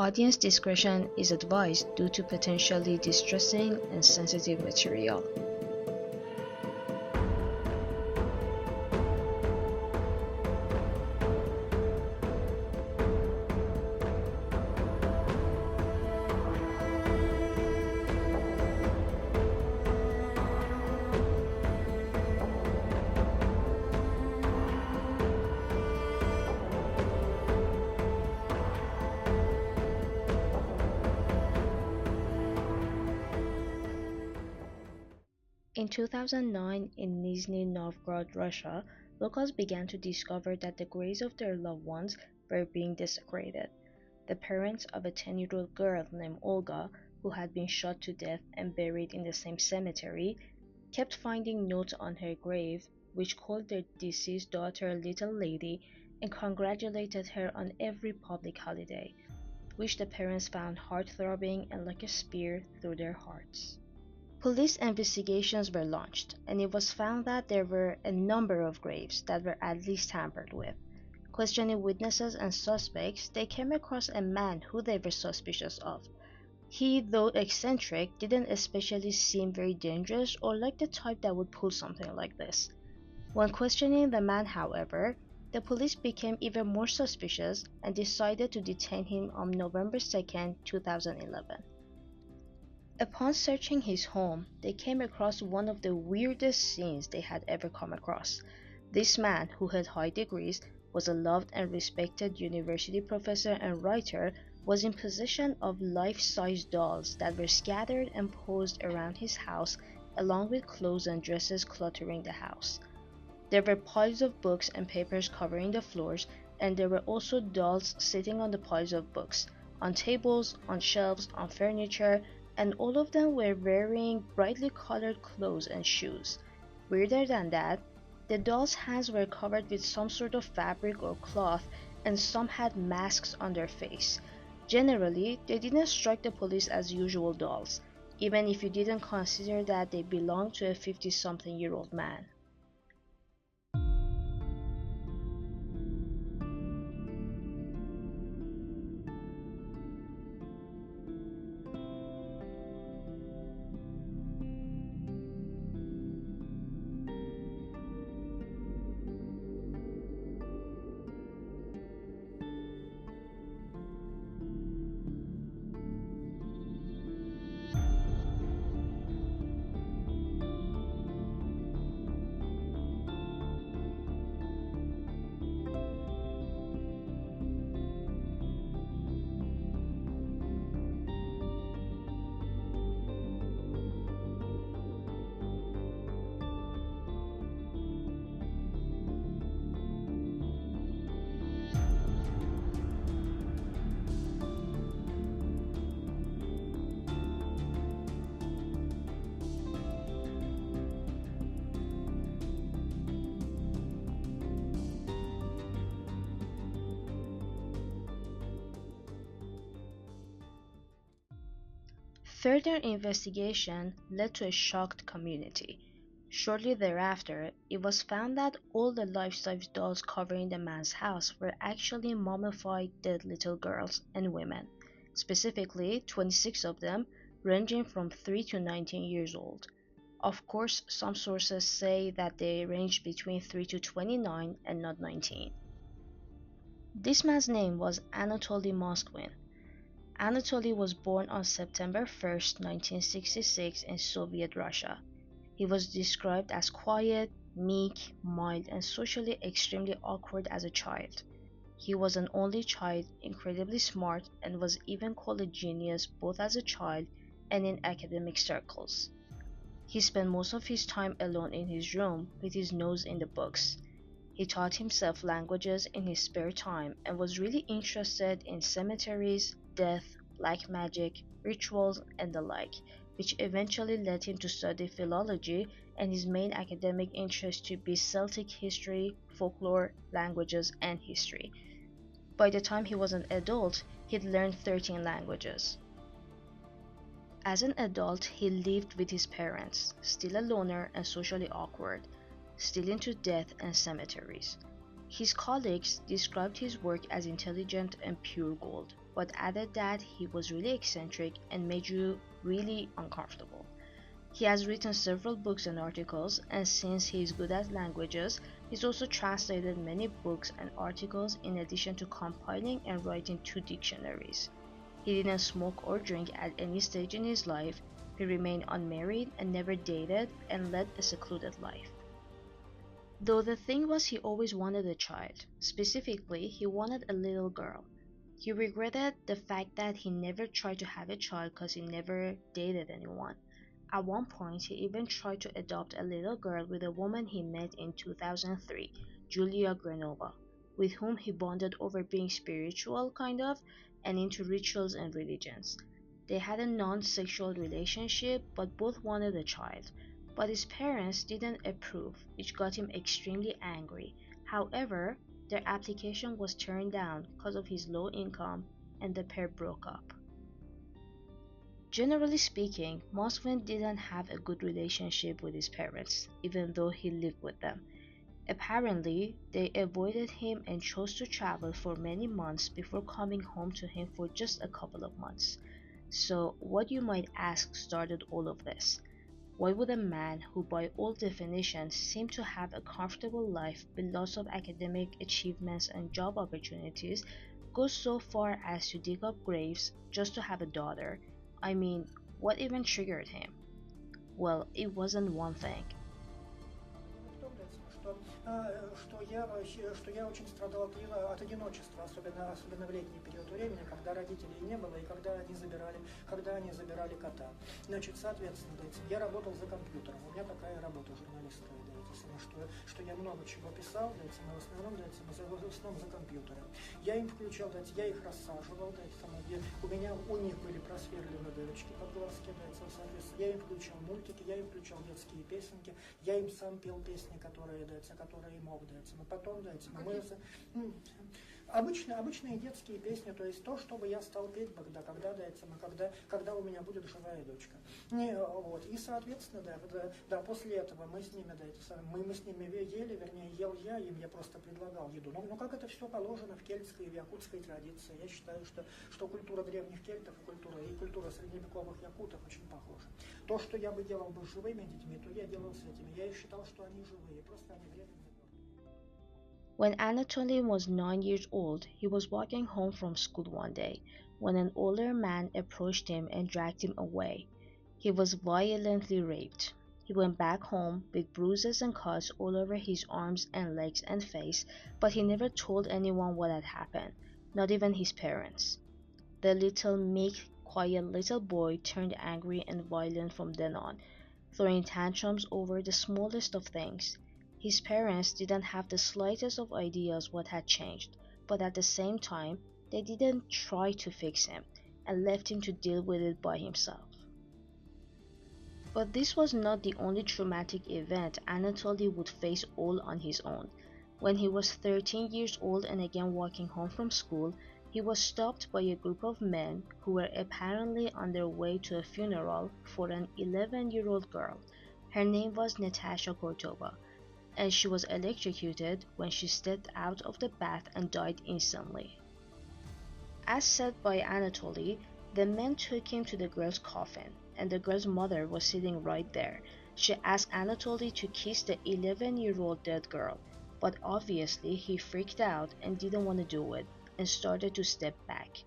Audience discretion is advised due to potentially distressing and sensitive material. In 2009, in Nizhny Novgorod, Russia, locals began to discover that the graves of their loved ones were being desecrated. The parents of a 10-year-old girl named Olga, who had been shot to death and buried in the same cemetery, kept finding notes on her grave which called their deceased daughter Little Lady and congratulated her on every public holiday, which the parents found heart-throbbing and like a spear through their hearts. Police investigations were launched, and it was found that there were a number of graves that were at least tampered with. Questioning witnesses and suspects, they came across a man who they were suspicious of. He, though eccentric, didn't especially seem very dangerous or like the type that would pull something like this. When questioning the man, however, the police became even more suspicious and decided to detain him on November 2nd, 2011. Upon searching his home, they came across one of the weirdest scenes they had ever come across. This man, who had high degrees, was a loved and respected university professor and writer, was in possession of life-size dolls that were scattered and posed around his house, along with clothes and dresses cluttering the house. There were piles of books and papers covering the floors, and there were also dolls sitting on the piles of books, on tables, on shelves, on furniture, and all of them were wearing brightly colored clothes and shoes. Weirder than that, the dolls' hands were covered with some sort of fabric or cloth, and some had masks on their face. Generally, they didn't strike the police as usual dolls, even if you didn't consider that they belonged to a 50-something-year-old man. Further investigation led to a shocked community. Shortly thereafter, it was found that all the life-size dolls covering the man's house were actually mummified dead little girls and women, specifically 26 of them, ranging from 3 to 19 years old. Of course, some sources say that they ranged between 3 to 29 and not 19. This man's name was Anatoly Moskvin. Anatoly was born on September 1st, 1966 in Soviet Russia. He was described as quiet, meek, mild, and socially extremely awkward as a child. He was an only child, incredibly smart, and was even called a genius both as a child and in academic circles. He spent most of his time alone in his room with his nose in the books. He taught himself languages in his spare time and was really interested in cemeteries, death, black magic, rituals, and the like, which eventually led him to study philology and his main academic interest to be Celtic history, folklore, languages, and history. By the time he was an adult, he'd learned 13 languages. As an adult, he lived with his parents, still a loner and socially awkward, still into death and cemeteries. His colleagues described his work as intelligent and pure gold, but added that he was really eccentric and made you really uncomfortable. He has written several books and articles, and since he is good at languages, he's also translated many books and articles in addition to compiling and writing two dictionaries. He didn't smoke or drink at any stage in his life, he remained unmarried and never dated and led a secluded life. Though the thing was he always wanted a child. Specifically, he wanted a little girl. He regretted the fact that he never tried to have a child because he never dated anyone. At one point, he even tried to adopt a little girl with a woman he met in 2003, Julia Granova, with whom he bonded over being spiritual, kind of, and into rituals and religions. They had a non-sexual relationship, but both wanted a child. But his parents didn't approve, which got him extremely angry. However, their application was turned down because of his low income, and the pair broke up. Generally speaking, Moskvin didn't have a good relationship with his parents, even though he lived with them. Apparently, they avoided him and chose to travel for many months before coming home to him for just a couple of months. So, what you might ask started all of this? Why would a man who by all definitions seemed to have a comfortable life with lots of academic achievements and job opportunities go so far as to dig up graves just to have a daughter? I mean, what even triggered him? Well, it wasn't one thing. Что я очень страдал от одиночества, особенно в летний период времени, когда родителей не было и когда они забирали кота. Значит, соответственно, я работал за компьютером. У меня такая работа журналистская, что я много чего писал, в основном за компьютером. Я им включал, я их рассаживал, у них были просверлены дырочки под глазки, соответственно, я им включал мультики, я им включал детские песенки, я им сам пел песни, которые мог, но потом, обычные детские песни, то есть то, чтобы я стал петь, когда у меня будет живая дочка. И, соответственно, после этого мы с ними, мы с ними ели, вернее, ел я им, я просто предлагал еду. Но как это все положено в кельтской и в якутской традиции, я считаю, что культура древних кельтов и культура средневековых якутов очень похожа. То, что я бы делал бы с живыми детьми, то я делал с этими. Я и считал, что они живые, просто они временно. When Anatoly was 9 years old, he was walking home from school one day when an older man approached him and dragged him away. He was violently raped. He went back home with bruises and cuts all over his arms and legs and face, but he never told anyone what had happened, not even his parents. The little meek, quiet little boy turned angry and violent from then on, throwing tantrums over the smallest of things. His parents didn't have the slightest of ideas what had changed, but at the same time, they didn't try to fix him and left him to deal with it by himself. But this was not the only traumatic event Anatoly would face all on his own. When he was 13 years old and again walking home from school, he was stopped by a group of men who were apparently on their way to a funeral for an 11-year-old girl. Her name was Natasha Kortova, and she was electrocuted when she stepped out of the bath and died instantly. As said by Anatoly, the men took him to the girl's coffin, and the girl's mother was sitting right there. She asked Anatoly to kiss the 11-year-old dead girl, but obviously he freaked out and didn't want to do it, and started to step back.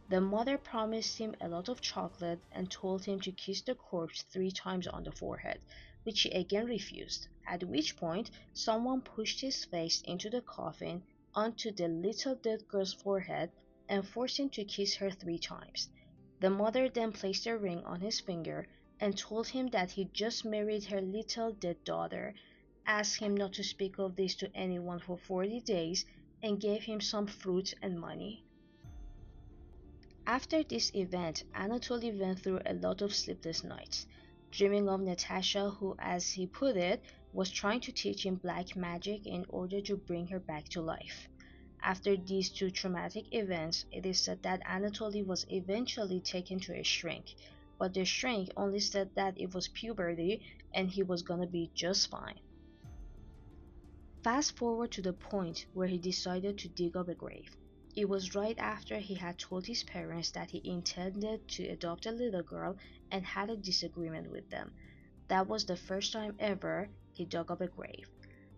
The mother promised him a lot of chocolate and told him to kiss the corpse 3 times on the forehead, which he again refused, at which point someone pushed his face into the coffin onto the little dead girl's forehead and forced him to kiss her 3 times. The mother then placed a ring on his finger and told him that he just married her little dead daughter, asked him not to speak of this to anyone for 40 days, and gave him some fruit and money. After this event, Anatoly went through a lot of sleepless nights, dreaming of Natasha who, as he put it, was trying to teach him black magic in order to bring her back to life. After these 2 traumatic events, it is said that Anatoly was eventually taken to a shrink, but the shrink only said that it was puberty and he was gonna be just fine. Fast forward to the point where he decided to dig up a grave. It was right after he had told his parents that he intended to adopt a little girl and had a disagreement with them. That was the first time ever he dug up a grave.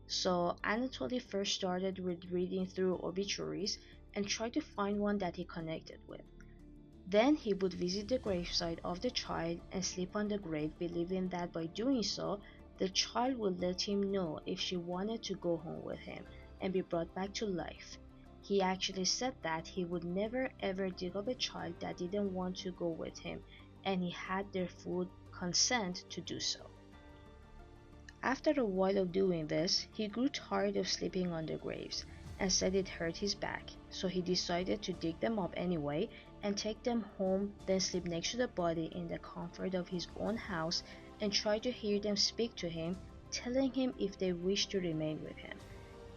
So Anatoly first started with reading through obituaries and tried to find one that he connected with. Then he would visit the gravesite of the child and sleep on the grave, believing that by doing so, the child would let him know if she wanted to go home with him and be brought back to life. He actually said that he would never ever dig up a child that didn't want to go with him, and he had their full consent to do so. After a while of doing this, he grew tired of sleeping on the graves and said it hurt his back, so he decided to dig them up anyway and take them home, then sleep next to the body in the comfort of his own house and try to hear them speak to him, telling him if they wished to remain with him.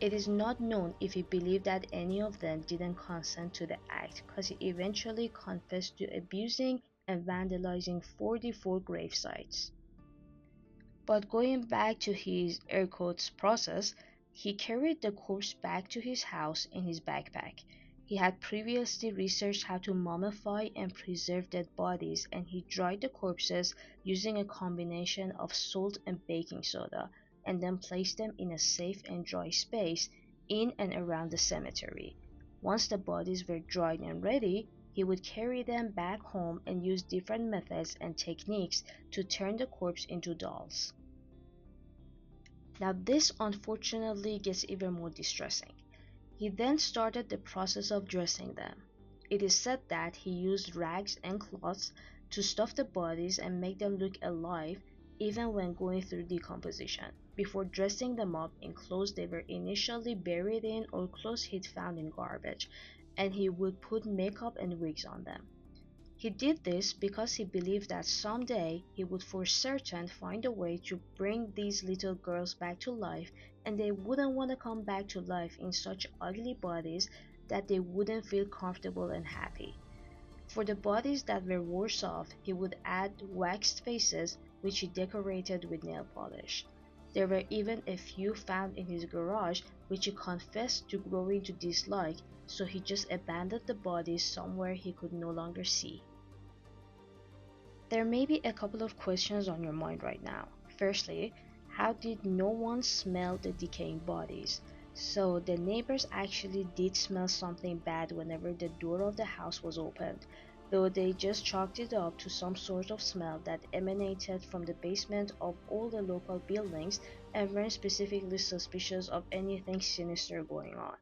It is not known if he believed that any of them didn't consent to the act, because he eventually confessed to abusing and vandalizing 44 grave sites. But going back to his air quotes process, he carried the corpse back to his house in his backpack. He had previously researched how to mummify and preserve dead bodies, and he dried the corpses using a combination of salt and baking soda, and then placed them in a safe and dry space in and around the cemetery. Once the bodies were dried and ready, he would carry them back home and use different methods and techniques to turn the corpse into dolls. Now, this unfortunately gets even more distressing. He then started the process of dressing them. It is said that he used rags and cloths to stuff the bodies and make them look alive even when going through decomposition, before dressing them up in clothes they were initially buried in or clothes he'd found in garbage, and he would put makeup and wigs on them. He did this because he believed that someday he would for certain find a way to bring these little girls back to life, and they wouldn't want to come back to life in such ugly bodies that they wouldn't feel comfortable and happy. For the bodies that were worse off, he would add waxed faces which he decorated with nail polish. There were even a few found in his garage which he confessed to growing to dislike, so he just abandoned the bodies somewhere he could no longer see. There may be a couple of questions on your mind right now. Firstly, how did no one smell the decaying bodies? So the neighbors actually did smell something bad whenever the door of the house was opened, though they just chalked it up to some sort of smell that emanated from the basement of all the local buildings and weren't specifically suspicious of anything sinister going on.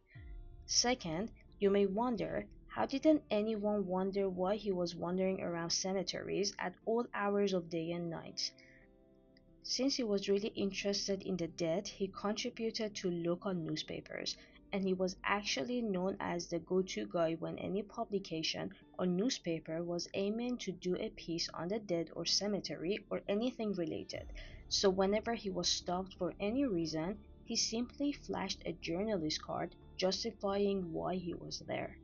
Second, you may wonder, how didn't anyone wonder why he was wandering around cemeteries at all hours of day and night? Since he was really interested in the dead, he contributed to local newspapers, and he was actually known as the go-to guy when any publication or newspaper was aiming to do a piece on the dead or cemetery or anything related. So whenever he was stopped for any reason, he simply flashed a journalist card justifying why he was there.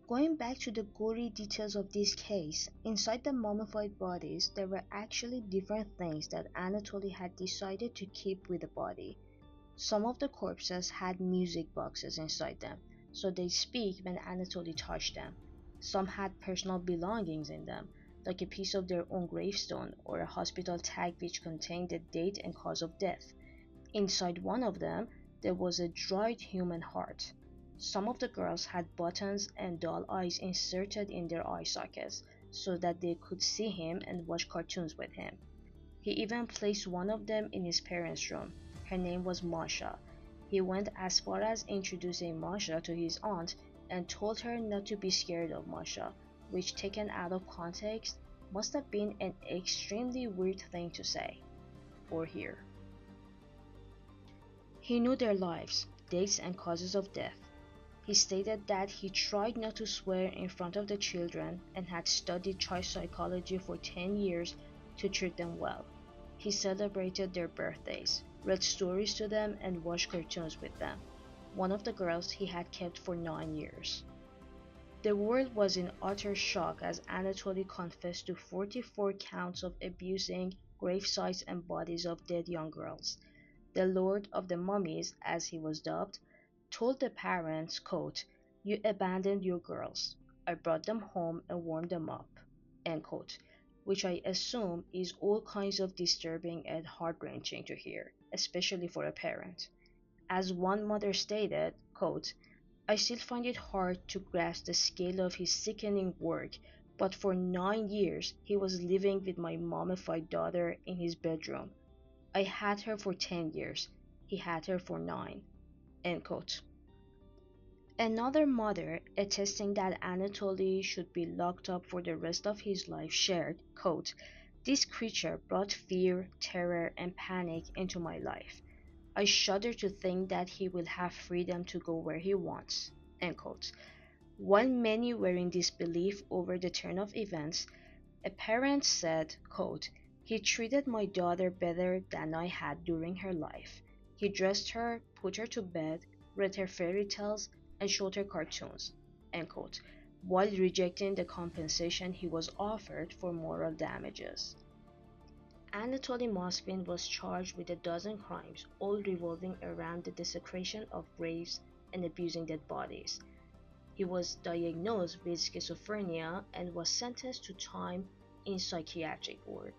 Going back to the gory details of this case, inside the mummified bodies there were actually different things that Anatoly had decided to keep with the body. Some of the corpses had music boxes inside them, so they'd speak when Anatoly touched them. Some had personal belongings in them, like a piece of their own gravestone or a hospital tag which contained the date and cause of death. Inside one of them, there was a dried human heart. Some of the girls had buttons and doll eyes inserted in their eye sockets so that they could see him and watch cartoons with him. He even placed one of them in his parents' room. Her name was Masha. He went as far as introducing Masha to his aunt and told her not to be scared of Masha, which taken out of context must have been an extremely weird thing to say or hear. He knew their lives, dates and causes of death. He stated that he tried not to swear in front of the children and had studied child psychology for 10 years to treat them well. He celebrated their birthdays, read stories to them and watched cartoons with them. One of the girls he had kept for 9 years. The world was in utter shock as Anatoly confessed to 44 counts of abusing grave sites and bodies of dead young girls. The Lord of the Mummies, as he was dubbed, told the parents, quote, "You abandoned your girls. I brought them home and warmed them up," end quote, which I assume is all kinds of disturbing and heart-wrenching to hear, especially for a parent. As one mother stated, quote, "I still find it hard to grasp the scale of his sickening work, but for 9 years he was living with my mummified daughter in his bedroom. I had her for 10 years. He had her for 9." End quote. Another mother, attesting that Anatoly should be locked up for the rest of his life, shared, quote, "This creature brought fear, terror, and panic into my life. I shudder to think that he will have freedom to go where he wants." End quote. While many were in disbelief over the turn of events, a parent said, quote, "He treated my daughter better than I had during her life. He dressed her, put her to bed, read her fairy tales, and showed her cartoons," end quote, while rejecting the compensation he was offered for moral damages. Anatoly Moskvin was charged with a dozen crimes, all revolving around the desecration of graves and abusing dead bodies. He was diagnosed with schizophrenia and was sentenced to time in psychiatric ward.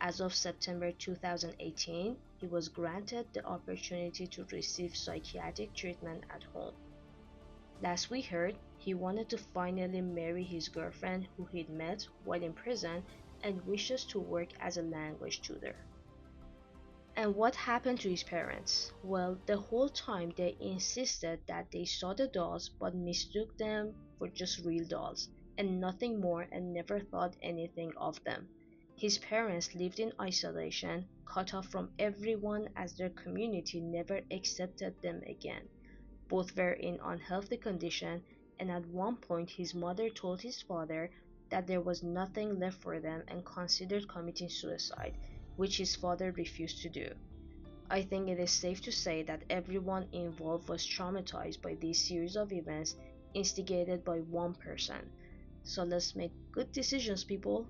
As of September 2018, he was granted the opportunity to receive psychiatric treatment at home. Last we heard, he wanted to finally marry his girlfriend who he'd met while in prison and wishes to work as a language tutor. And what happened to his parents? Well, the whole time they insisted that they saw the dolls but mistook them for just real dolls and nothing more and never thought anything of them. His parents lived in isolation, cut off from everyone as their community never accepted them again. Both were in unhealthy condition, and at one point his mother told his father that there was nothing left for them and considered committing suicide, which his father refused to do. I think it is safe to say that everyone involved was traumatized by this series of events instigated by one person. So let's make good decisions, people.